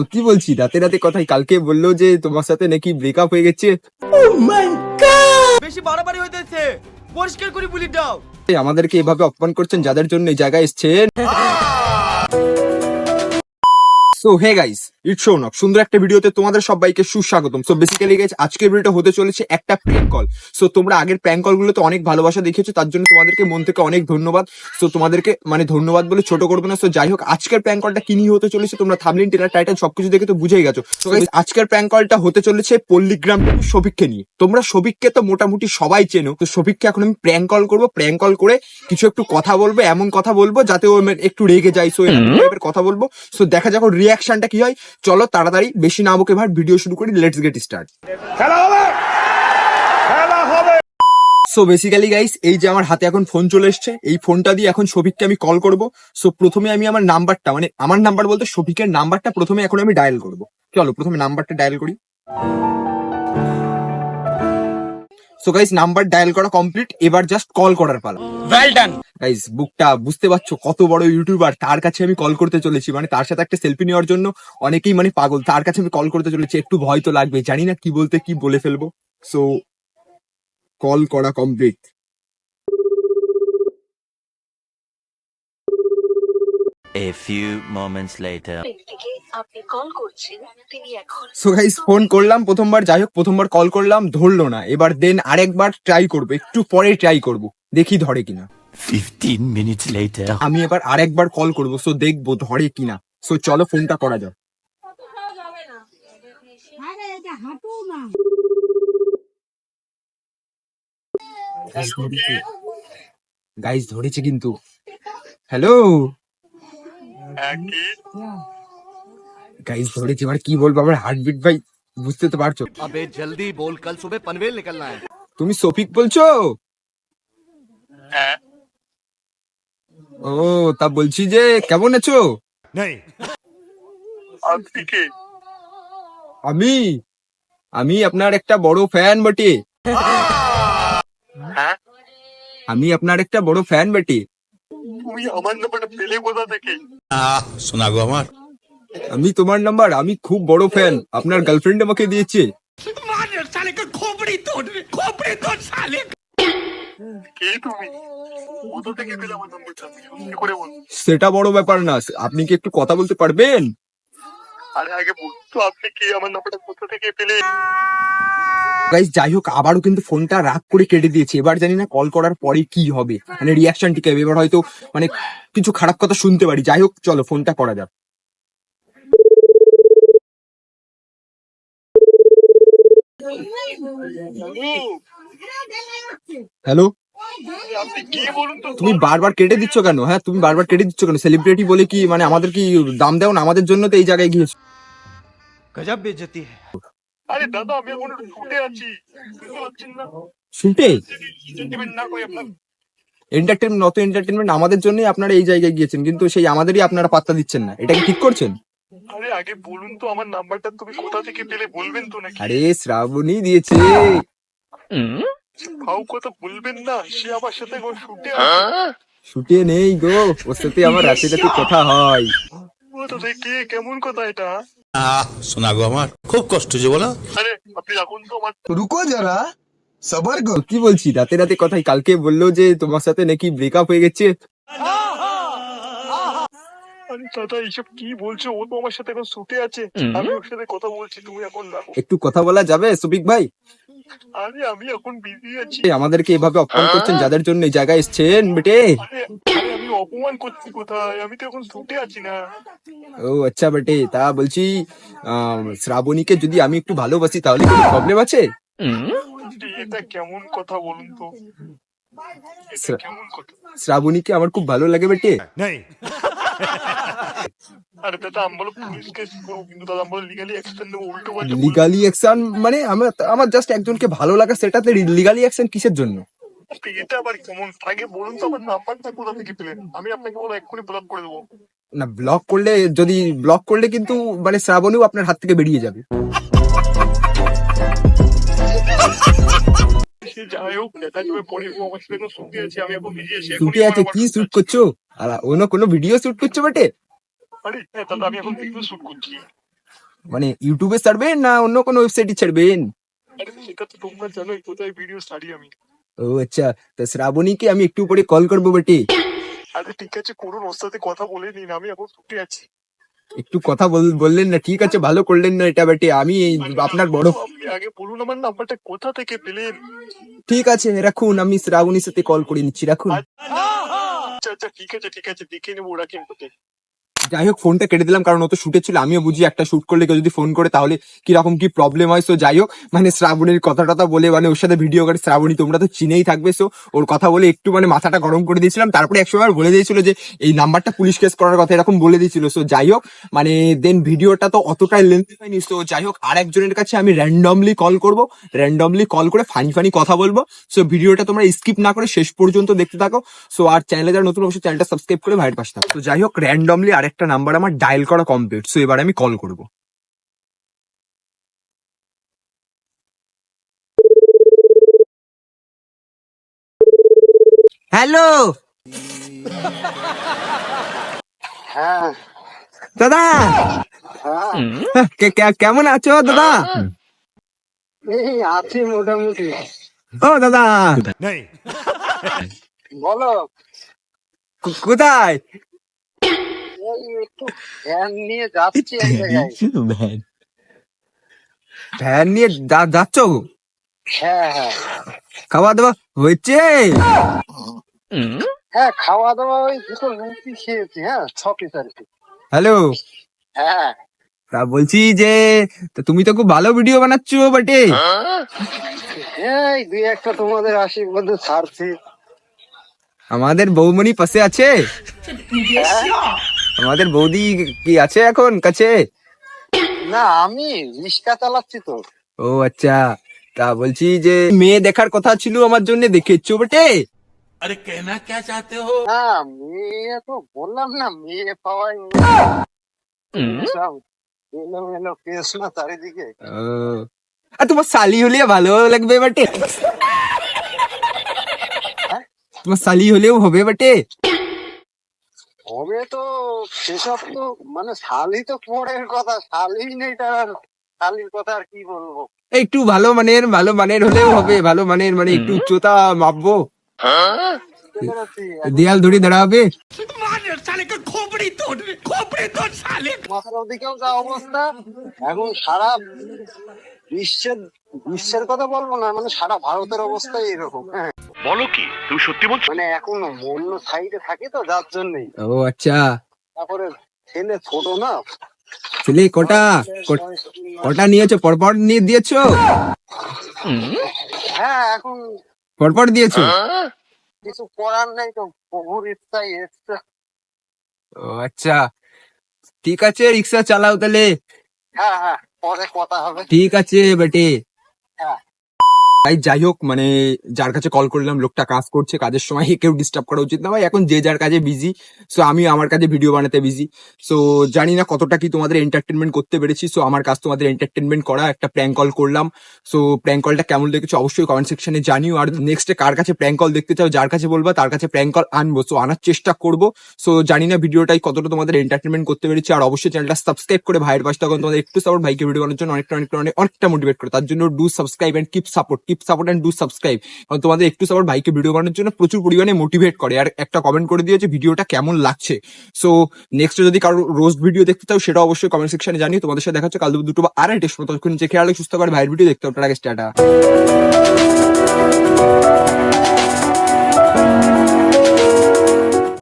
সত্যি বলছি, রাতে রাতে কথাই কালকে বললো যে তোমার সাথে নাকি ব্রেকআপ হয়ে গেছে। বেশি বাড়াবাড়ি হইতেছে, পরিষ্কার করে বলি দাও। আমাদেরকে এভাবে অপমান করছেন যাদের জন্য এই জায়গায় এসছেন। So hey guys, it's Shounak, সুন্দর একটা ভিডিওতে তোমাদের সবাইকে সুস্বাগতম। সো বেসিক্যালি গাইস, আজকের ভিডিওটা হতে চলেছে একটা প্র্যাঙ্ক কল। সো তোমরা আগের প্র্যাঙ্ক কল গুলোতে অনেক ভালোবাসা দেখিয়েছো, তার জন্য তোমাদেরকে মন থেকে অনেক ধন্যবাদ। সো তোমাদেরকে ধন্যবাদ বলে ছোট করবে না। সো যাই হোক, আজকের প্র্যাঙ্ক কলটা কি নিয়ে হতে চলেছে তোমরা থাম্বনেল, টেলার, টাইটেল সবকিছু দেখে তো বুঝেই গেছো। সো গাইস, আজকের প্র্যাঙ্ক কলটা হতে চলেছে পল্লীগ্রাম টু সবিককে নিয়ে। তোমরা সবিককে তো মোটামুটি সবাই চেনো। তো সবিককে এখন আমি প্র্যাঙ্ক কল করবো। প্র্যাঙ্ক কল করে কিছু একটু কথা বলবো, এমন কথা বলবো যাতে ও একটু রেগে যায়। সো এরকম টাইপের কথা বলবো। সো দেখা যাক ওর রিয়াকশনটা কি হয়। চলো তাড়াতাড়ি বেশি না বকে ভাই ভিডিও শুরু করি। Let's get start. So basically guys, এই যে আমার হাতে এখন ফোন চলে এসছে, এই ফোনটা দিয়ে এখন শফিককে আমি কল করব। সো প্রথমে আমি আমার নাম্বারটা, আমার নাম্বার বলতে শফিকের নাম্বারটা প্রথমে এখন আমি ডায়াল করব। চলো প্রথমে নাম্বারটা ডায়াল করি। সো গাইস, নাম্বার ডায়াল করা কমপ্লিট, এবার জাস্ট কল করার পালা। ওয়েল ডান গাইস, বুকটা বুঝতে পারছো কত বড় ইউটিউবার, তার কাছে আমি কল করতে চলেছি। তার সাথে একটা সেলফি নেওয়ার জন্য অনেকেই পাগল, তার কাছে আমি কল করতে চলেছি। একটু ভয় তো লাগবে, জানি না কি বলতে কি বলে ফেলবো। সো কল করা complete. A few moments later. ব্যক্তিকে আপনি কল করছেন তিনি এখন সো গাইস, ফোন করলাম প্রথমবার, যাই হোক প্রথমবার কল করলাম, ধরলো না। এবার দেন আরেকবার ট্রাই করবো, একটু পরে ট্রাই করব, দেখি ধরে কিনা। 15 minutes later. আমি এবার আরেকবার কল করবো, সো দেখবো ধরে কিনা। সো চলো ফোনটা করা যাক। গাইস ধরেছে কিন্তু। হ্যালো গাইস, ধরেছে। এবার কি বলবো, আমার হার্টবিট ভাই বুঝতে তো পারছো। अबे जल्दी बोल, कल सुबह पनवेल निकलना है। তুমি শফিক বলছো? ও, তা বলছি যে কেমন আছো? नहीं আমি আমি আপনার একটা বড় ফ্যান বটে। আমি আপনার একটা বড় ফ্যান বটে। তুমি আমার নাম্বারটা পেলে কোথা থেকে? শোনা গো আমার, আমি তোমার নাম্বার, আমি খুব বড় ফ্যান, আপনার গার্লফ্রেন্ড আমাকে দিয়েছে। কে তুমি? কোথা থেকে পেলে আমার নাম্বারটা? কি করে বল? সেটা বড় ব্যাপার না, আপনি কি একটু কথা বলতে পারবেন? আরে আগে বলতো আপনি কি আমার নাম্বারটা কোথা থেকে পেলে? গাইস, যাই হোক, আবারও কিন্তু ফোনটা রাগ করে কেটে দিয়েছে। এবার জানি না কল করার পরে কি হবে, রিয়াকশন ঠিক হবে। এবার হয়তো কিছু খারাপ কথা শুনতে পারি। যাই হোক, চলো ফোনটা করা যাক। হ্যালো, আপনি কে বলুন তো? তুমি বারবার কেটে দিচ্ছ কেন? হ্যাঁ, তুমি বারবার কেটে দিচ্ছ কেন? সেলিব্রিটি বলে কি আমাদের কি দাম দেও না? আমাদের জন্য তো এই জায়গায় গিয়েছো। गजब बेइज्जती है। আরে দাদা, আমি এখন শুটে আছি, বুঝতে পারছেন না? শুনতে এন্টারটেইনমেন্ট না করে আপনার। এন্টারটেনমেন্ট, নত এন্টারটেনমেন্ট আমাদের জন্যই আপনারা এই জায়গায় গিয়েছেন, কিন্তু সেই আমাদেরই আপনারা পাত্তা দিচ্ছেন না। এটা কি ঠিক করছেন? আরে আগে বলুন তো আমার নাম্বারটা তুমি কোথা থেকে পেলে, বলবেন তো নাকি? আরে শ্রাবণী দিয়েছে। ভাও কথা বলবেন না, সে আমার সাথে এখন শুটে আছে। শুটে নেই গো, ওর সাথে আমার রাতে রাতে কথা হয়। কোথা থেকে? কেমন কথা এটা? শোনা গো আমার, খুব কষ্ট যে বলো। আরে আপনি রাখুন তো আমার। रुको जरा सबर करो। কি বলছি, রাতে রাতে কথাই কালকে বললো যে তোমার সাথে নাকি ব্রেকআপ হয়ে গেছে। আরে দাদা, এইসব কি বলছো? ও তো আমার সাথে এখন শুটে আছে, আমি ওর সাথে কথা বলছি, তুমি এখন রাখো। একটু কথা বলা যাবে সবিক ভাই? আরে আমি এখন বিজি আছি। আমাদেরকে এভাবে অপমান করছেন যাদের জন্য এই জায়গায় এসছেন বেটে। আরে আরে আমি অপমান করছি কোথায়? আমি তো এখন শুটে আছি না। ও আচ্ছা বেটে, তা বলছি শ্রাবণীকে যদি আমি একটু ভালোবাসি তাহলে কোনো প্রবলেম আছে? এটা কেমন কথা বলুন তো? এটা কেমন কথা? শ্রাবণীকে আমার খুব ভালো লাগে বেটে। नहीं আরে দাদা, আমি বলো পুলিশ কেস করবো, কিন্তু দাদা আমি বলো লিগালি অ্যাকশন নেবো, উল্টো পাল্টা বলবো। লিগালি অ্যাকশন আমার জাস্ট একজনকে ভালো লাগা, সেটাতে লিগালি অ্যাকশন কিসের জন্য? এটা আবার কেমন? আগে বলুন তো আমার নাম্বারটা কোথা থেকে পেলেন? আমি আপনাকে বলো এক্ষুনি ব্লক করে দেবো। না, ব্লক করলে কিন্তু শ্রাবণীও আপনার হাত থেকে বেরিয়ে যাবে। সে যাই হোক, দেখা যাবে পরে। ও আমার সাথে এখন শুটে আছে, আমি এখন বিজি আছি। শুটে আছে? কি শুট করছো? আর কোনো ভিডিও শুট করছো বেটে? আরে হ্যাঁ দাদা, আমি এখন ভিডিও শুট করছি। মানে ইউটিউবে ছাড়বেন না অন্য কোনো ওয়েবসাইটে ছাড়বেন? আরে সেটা তো তোমরা জানোই কোথায় ভিডিও ছাড়ি আমি। ও আচ্ছা, তা শ্রাবণীকে আমি একটু পরে কল করবো বেটে। আরে ঠিক আছে করুন, ওর সাথে কথা বলে নিন, আমি এখন ছুটে আছি। একটু কথা বললেন না, ঠিক আছে ভালো করলেন না এটা বেটে, আমি এই আপনার বড়। আপনি আগে বলুন আমার নাম্বারটা কোথা থেকে পেলেন? ঠিক আছে রাখুন, আমি শ্রাবণীর সাথে কল করে নিচ্ছি, রাখুন। আচ্ছা আচ্ছা ঠিক আছে দেখে নেবো, রাখেন কোথায়। যাই হোক ফোনটা কেটে দিলাম, কারণ ও তো শুটে ছিল। আমিও বুঝি একটা শুট করলে কেউ যদি ফোন করে তাহলে কিরকম কি প্রবলেম হয়। সো যাই হোক, মানে শ্রাবণীর কথাটা বলে মানে ওর সাথে ভিডিও করে, শ্রাবণী তোমরা তো চিনেই থাকবে। সো ওর কথা বলে একটু মানে মাথাটা গরম করে দিয়েছিলাম। তারপরে একসময় আর বলে দিয়েছিল যে এই নাম্বারটা পুলিশ কেস করার কথা, এরকম বলে দিয়েছিল। সো যাই হোক, মানে দেন ভিডিওটা তো অতটাই লেন্থি হয়নি। সো যাই হোক, আর একজনের কাছে আমি র্যান্ডমলি কল করবো, র্যান্ডমলি কল করে ফানি কথা বলবো। সো ভিডিওটা তোমরা স্কিপ না করে শেষ পর্যন্ত দেখতে থাকো। সো আর চ্যানেলে যারা নতুন অবশ্যই চ্যানেলটা সাবস্ক্রাইব করে ভাইয়ের পাশে থাকো। তো যাই হোক, র্যান্ডমলি আরেকটা নাম্বার আমার ডায়াল করা কমপ্লিট। সো এবার আমি কল করবো। হ্যালো দাদা, কেমন আছো দাদা? এই আছি মোটামুটি। ও দাদা, नहीं বলো। কোথায়? এই একটু ফ্যান নিয়ে যাচ্ছি এক জায়গায়। ভ্যান নিয়ে যাচ্ছ? হ্যাঁ হ্যাঁ খাওয়া দাওয়া হয়েছে? হ্যাঁ, খাওয়া দাওয়া ওই দুটো লুচি খেয়েছি। হ্যাঁ 6 পিস আর কি। হ্যালো, হ্যাঁ তা বলছি যে তা তুমি তো খুব ভালো ভিডিও বানাচ্ছো বটে। এই দুই একটা তোমাদের আশীর্বাদে ছাড়ছি। আমাদের বৌমণি পাশে আছে? আমাদের বৌদি কি আছে এখন কাছে? না, আমি রিক্সা চালাচ্ছি তো। ও আচ্ছা, তা বলছি যে মেয়ে দেখার কথা ছিল আমার জন্য, দেখেছো বটে? না, মেয়ে তো বললাম না, মেয়ে পাওয়াই সব এলোমেলো কেস না চারিদিকে। ও, আর তোমার শালি হলে ভালো লাগবে বটে, তোমার শালি হলেও হবে বটে। হবে তো, সেসব তো মানে শালি তো পরের কথা, শালি নেই তার। শালির কথা আর কি বলবো। একটু ভালো মানের হলেও হবে, ভালো মানের মানে একটু উচ্চতা মাপবো, বুঝতে পেরেছি। দেয়াল ধরে দাঁড়াবে। মাথার ওদিকেও যা অবস্থা এখন, সারা বিশ্বের বিশ্বের কথা বলবো না, মানে সারা ভারতের অবস্থাই এরকম। হ্যাঁ বলো কি, তুমি সত্যি বলছো? মানে এখন অন্য সাইডে থাকে তো, যার জন্যই। ও আচ্ছা, তারপরে ছেলে ছোট না। ছেলে কটা নিয়েছো? পরপর নিয়ে দিয়েছো? হ্যাঁ, এখন পরপর দিয়েছো? কিছু করার নেই তো, প্রভুর ইচ্ছাই এসছে। ও আচ্ছা, ঠিক আছে, রিক্সা চালাও তাহলে। হ্যাঁ হ্যাঁ, পরে কথা হবে। ঠিক আছে বেটে। হ্যাঁ তাই যাই হোক, মানে যার কাছে কল করলাম লোকটা কাজ করছে, কাজের সময় কেউ ডিস্টার্ব করা উচিত না ভাই। এখন যে যার কাজে বিজি, সো আমি আমার কাজে ভিডিও বানাতে বিজি। সো জানি না কতটা কি তোমাদের এন্টারটেনমেন্ট করতে পেরেছি। সো আমার কাজ তোমাদের এন্টারটেনমেন্ট করা, একটা প্র্যাঙ্ক কল করলাম। সো প্র্যাঙ্ক কলটা কেমন লেগেছে অবশ্যই কমেন্ট সেকশনে জানিও। আর নেক্সটে কার কাছে প্র্যাঙ্ক কল দেখতে চাও, যার কাছে বলবা তার কাছে প্র্যাঙ্ক কল আনবো। সো আনার চেষ্টা করবো। সো জানি না ভিডিওটাই কতটা তোমাদের এন্টারটেনমেন্ট করতে পেরেছি। আর অবশ্যই চ্যানেলটা সাবস্ক্রাইব করে ভাইয়ের পাশে তখন তোমাদের একটু সাপোর্ট, ভাইকে ভিডিও বানানোর জন্য অনেকটা মোটিভেট করে। তার জন্য do subscribe and keep support and do subscribe. কারণ তোমাদের একটু সাপোর্ট ভাইকে ভিডিও বানানোর জন্য প্রচুর পরিমাণে মোটিভেট করে। আর একটা কমেন্ট করে দিও যে ভিডিওটা কেমন লাগছে। সো নেক্সট যদি কারো রোস্ট ভিডিও দেখতে চাও সেটা অবশ্যই কমেন্ট সেকশনে জানিও। তোমাদের সাথে দেখা হচ্ছে কাল দুপুর 2 বা 2:30 সময়। ততক্ষণ যে খেয়াল সুস্থ করে ভাইয়ের ভিডিও দেখতে হবে। টাটা।